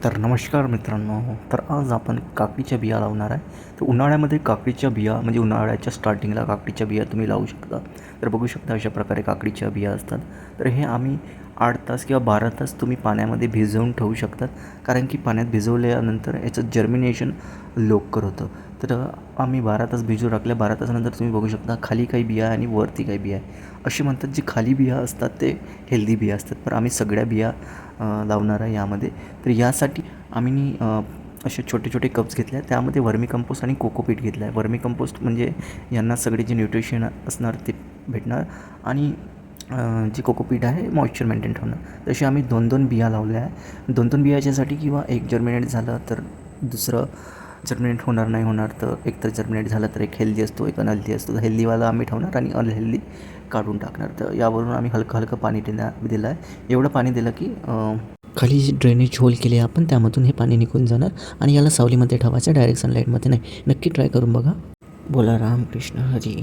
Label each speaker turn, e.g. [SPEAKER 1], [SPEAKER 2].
[SPEAKER 1] तर नमस्कार मित्रांनो. तर आज आपण काकडीच्या बिया लावणार आहे. तर उन्हाळ्यामध्ये काकडीच्या बिया म्हणजे उन्हाळ्याच्या स्टार्टिंगला काकडीच्या बिया तुम्ही लावू शकता. तर बघू शकता अशा प्रकारे काकडीच्या बिया असतात. तर हे आम्ही 8 तास किंवा 12 तास तुम्ही पाण्यामध्ये भिजवून ठेवू शकतात. कारण की पाण्यात भिजवल्यानंतर याचं जर्मिनेशन लवकर होतं. तर आम्ही 12 तास भिजवून टाकल्या. 12 तासानंतर तुम्ही बघू शकता खाली काही बिया आणि वरती काही बिया आहे. असे म्हणतात जे खाली बिया असतात ते हेल्दी बिया असतात. पण आम्ही सगळ्या बिया लावणार आहे यामध्ये. तर यासाठी आम्ही असे छोटे छोटे कप्स घेतले आहे. त्यामध्ये वर्मी कंपोस्ट आणि कोकोपीट घेतलं आहे. वर्मी कंपोस्ट म्हणजे यांना सगळे जे न्यूट्रिशन असणार ते भेटणार आणि जे कोकोपीट आहे मॉइश्चर मेंटेन ठेवणं. तसे आम्ही 2-2 बिया लावल्या आहे. 2-2 बियाच्यासाठी किंवा एक जर्मिनेट झालं तर दुसरं जर्मिनेट होणार नाही होणार. तर एक तर जर्मिनेट झालं तर एक हेल्दी असतो, एक अनहेल्दी असतो. तर हेल्दीवाला आम्ही ठेवणार आणि अनहेल्दी काढून टाकणार. तर यावरून आम्ही हलकं हलकं पाणी दिलं आहे. एवढं पाणी दिलं की खाली जी ड्रेनेज होल केले आपण त्यामधून हे पाणी निघून जाणार आणि याला सावलीमध्ये ठेवायचं, डायरेक्ट सनलाईटमध्ये नाही. नक्की ट्राय करून बघा. बोला रामकृष्ण हरी.